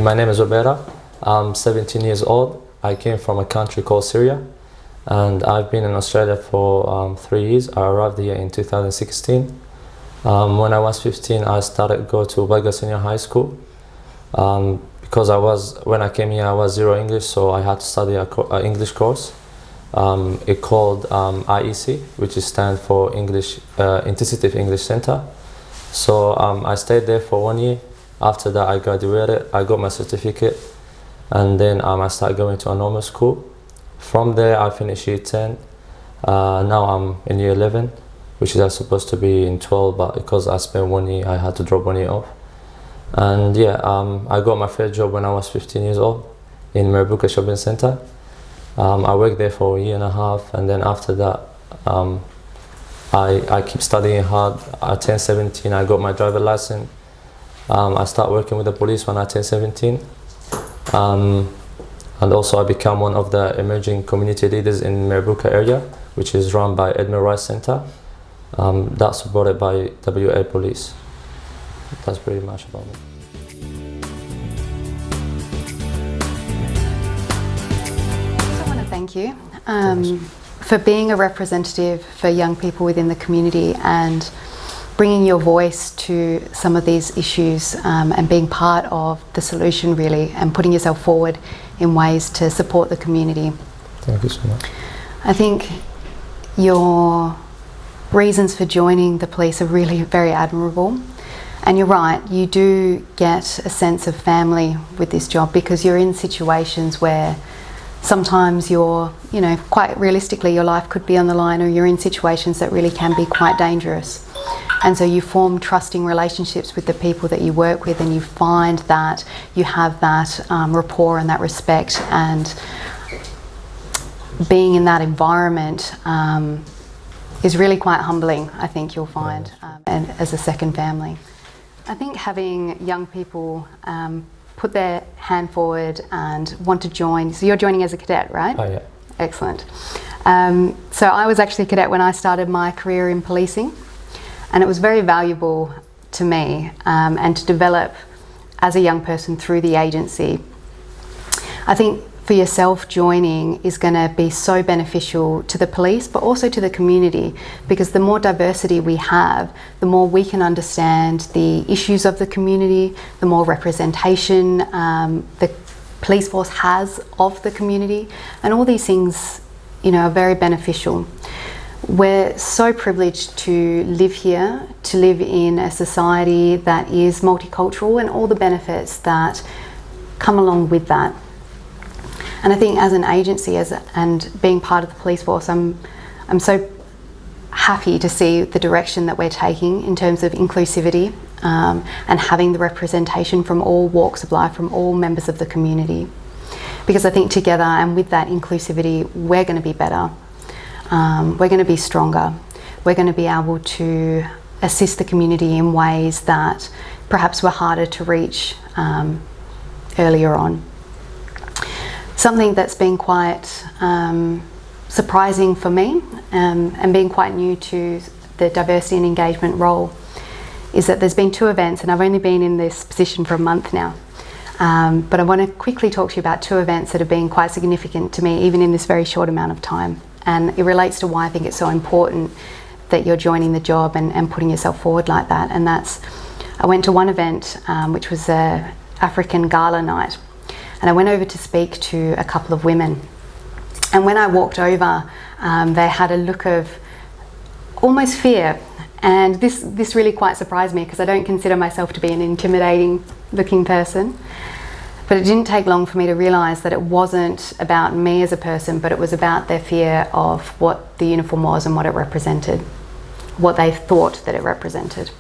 My name is Obaida. I'm 17 years old. I came from a country called Syria, and I've been in Australia for 3 years. I arrived here in 2016. When I was 15, I started to go to Obaida Senior High School. Because when I came here, I was zero English, so I had to study an English course. It called IEC, which stands for Intensive English Center. So I stayed there for 1 year. After that, I graduated. I got my certificate, and then I started going to a normal school. From there, I finished year 10. Now I'm in year 11, which is supposed to be in 12, but because I spent 1 year, I had to drop 1 year off. And yeah, I got my first job when I was 15 years old in Mirrabooka Shopping Center. I worked there for 1.5 years, and then after that, I keep studying hard. I turned 17, I got my driver license. I started working with the police when I turned 17. And also I became one of the emerging community leaders in Mirrabooka area, which is run by Edmund Rice Center. That's supported by WA Police. That's pretty much about it. I want to thank you for being a representative for young people within the community and bringing your voice to some of these issues and being part of the solution really, and putting yourself forward in ways to support the community. Thank you so much. I think your reasons for joining the police are really very admirable. And you're right, you do get a sense of family with this job because you're in situations where sometimes quite realistically, your life could be on the line, or you're in situations that really can be quite dangerous. And so you form trusting relationships with the people that you work with, and you find that you have that rapport and that respect, and being in that environment is really quite humbling, I think you'll find, and as a second family. I think having young people put their hand forward and want to join, so you're joining as a cadet, right? Oh yeah. Excellent. So I was actually a cadet when I started my career in policing, and it was very valuable to me and to develop as a young person through the agency. I think for yourself, joining is going to be so beneficial to the police, but also to the community, because the more diversity we have, the more we can understand the issues of the community, the more representation the police force has of the community, and all these things, are very beneficial. We're so privileged to live here, to live in a society that is multicultural, and all the benefits that come along with that. And I think as an agency and being part of the police force, I'm so happy to see the direction that we're taking in terms of inclusivity and having the representation from all walks of life, from all members of the community. Because I think together and with that inclusivity, we're going to be better. We're going to be stronger. We're going to be able to assist the community in ways that perhaps were harder to reach earlier on. Something that's been quite surprising for me and being quite new to the diversity and engagement role is that there's been 2 events, and I've only been in this position for a month now. But I want to quickly talk to you about 2 events that have been quite significant to me, even in this very short amount of time. And it relates to why I think it's so important that you're joining the job and putting yourself forward like that. And that's, I went to one event, which was a African gala night. And I went over to speak to a couple of women. And when I walked over, they had a look of almost fear. And this really quite surprised me, because I don't consider myself to be an intimidating looking person. But it didn't take long for me to realise that it wasn't about me as a person, but it was about their fear of what the uniform was and what it represented, what they thought that it represented.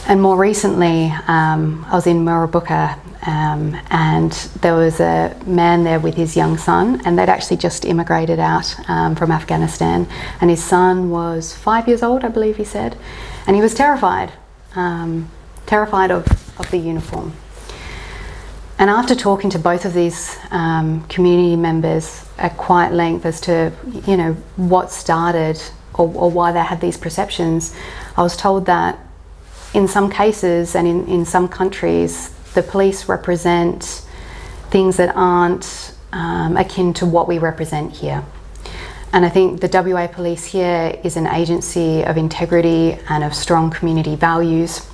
And more recently, I was in Mirrabooka, and there was a man there with his young son, and they'd actually just immigrated out from Afghanistan, and his son was 5 years old, I believe he said, and he was terrified, terrified of the uniform. And after talking to both of these community members at quite length as to, what started or why they had these perceptions, I was told that in some cases and in some countries, the police represent things that aren't akin to what we represent here. And I think the WA Police here is an agency of integrity and of strong community values.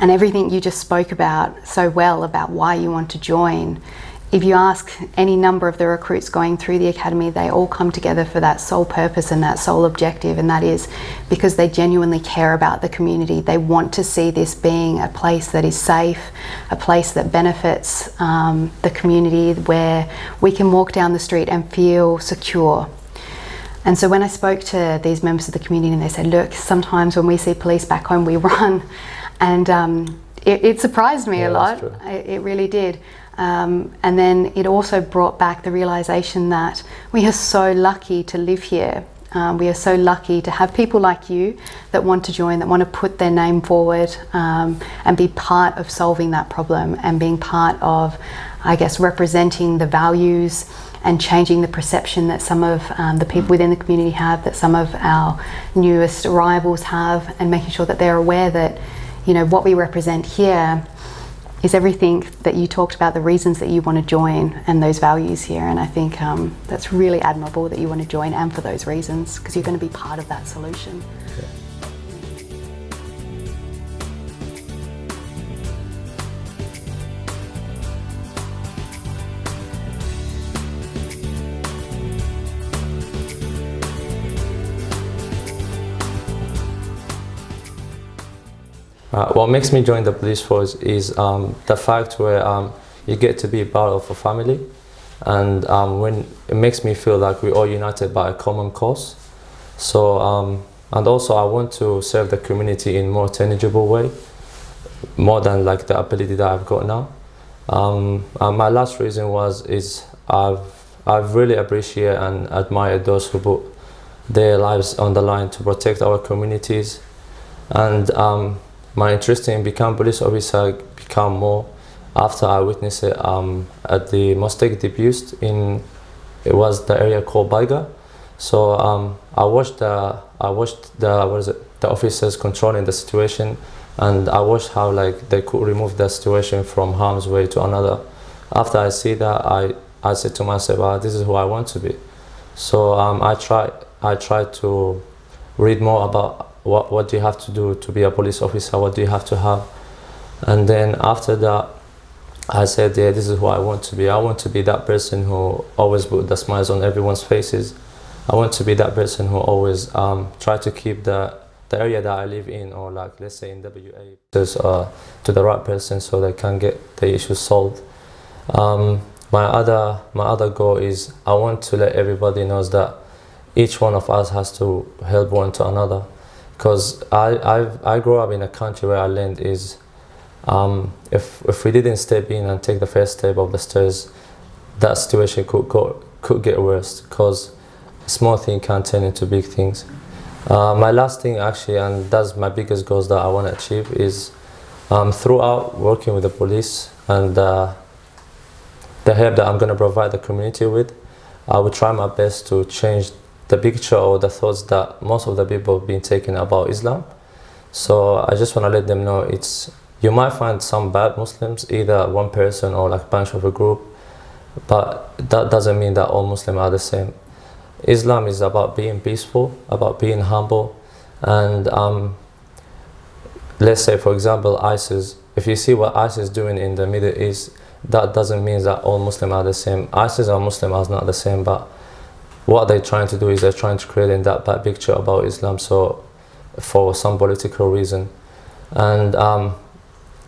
And everything you just spoke about so well about why you want to join, if you ask any number of the recruits going through the academy, they all come together for that sole purpose and that sole objective, and that is because they genuinely care about the community. They want to see this being a place that is safe, a place that benefits the community, where we can walk down the street and feel secure. And so when I spoke to these members of the community, and they said, look, sometimes when we see police back home, we run. And it surprised me a lot. It really did. And then it also brought back the realization that we are so lucky to live here. We are so lucky to have people like you that want to join, that want to put their name forward and be part of solving that problem, and being part of, I guess, representing the values and changing the perception that some of the people within the community have, that some of our newest arrivals have, and making sure that they're aware that, you know, what we represent here is everything that you talked about, the reasons that you want to join and those values here. And I think that's really admirable that you want to join, and for those reasons, because you're going to be part of that solution. Yeah. What makes me join the police force is the fact where you get to be part of a family, and when it makes me feel like we're all united by a common cause. So and also I want to serve the community in more tangible way, more than like the ability that I've got now. My last reason is I've really appreciate and admire those who put their lives on the line to protect our communities, and my interest in becoming police officer became more after I witnessed it at the mosque debut it was the area called Baiga. So I watched the officers controlling the situation, and I watched how like they could remove the situation from harm's way to another. After I see that, I said to myself, this is who I want to be. So I tried to read more about what do you have to do to be a police officer, what do you have to have. And then after that, I said, yeah, this is who I want to be. I want to be that person who always put the smiles on everyone's faces. I want to be that person who always try to keep the area that I live in, or like let's say in WA, to the right person so they can get the issues solved. My other goal is I want to let everybody knows that each one of us has to help one to another. Because I grew up in a country where I learned is if we didn't step in and take the first step of the stairs, that situation could get worse, because small thing can turn into big things. My last thing actually, and that's my biggest goals that I want to achieve, is throughout working with the police and the help that I'm going to provide the community with, I will try my best to change the picture or the thoughts that most of the people have been taking about Islam. So I just want to let them know you might find some bad Muslims, either one person or like a bunch of a group, but that doesn't mean that all Muslims are the same. Islam is about being peaceful, about being humble, and let's say for example ISIS, if you see what ISIS is doing in the Middle East, that doesn't mean that all Muslims are the same. ISIS or Muslim are not the same, but what they're trying to do is they're trying to create that bad picture about Islam, so for some political reason. And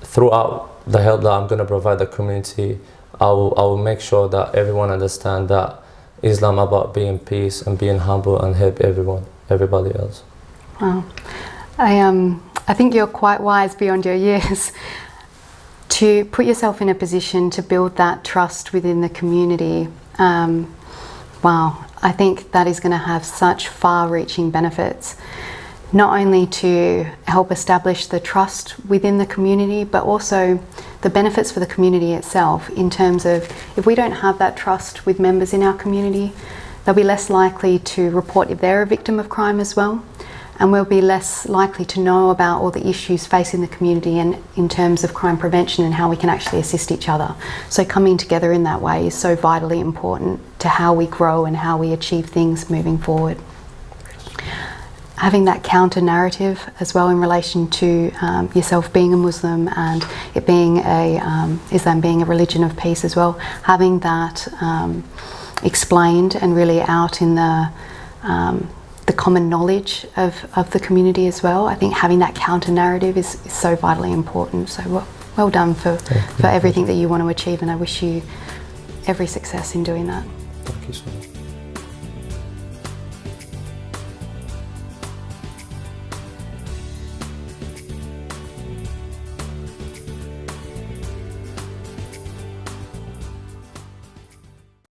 throughout the help that I'm going to provide the community, I will make sure that everyone understands that Islam about being peace and being humble and help everybody else. Wow. I think you're quite wise beyond your years to put yourself in a position to build that trust within the community. Wow. I think that is going to have such far-reaching benefits, not only to help establish the trust within the community, but also the benefits for the community itself, in terms of if we don't have that trust with members in our community, they'll be less likely to report if they're a victim of crime as well. and we'll be less likely to know about all the issues facing the community and in terms of crime prevention and how we can actually assist each other. So coming together in that way is so vitally important to how we grow and how we achieve things moving forward. Having that counter narrative as well in relation to yourself being a Muslim and it being Islam being a religion of peace as well, having that explained and really out in the common knowledge of the community as well. I think having that counter narrative is so vitally important. So well done for everything that you want to achieve, and I wish you every success in doing that. Thank you so much.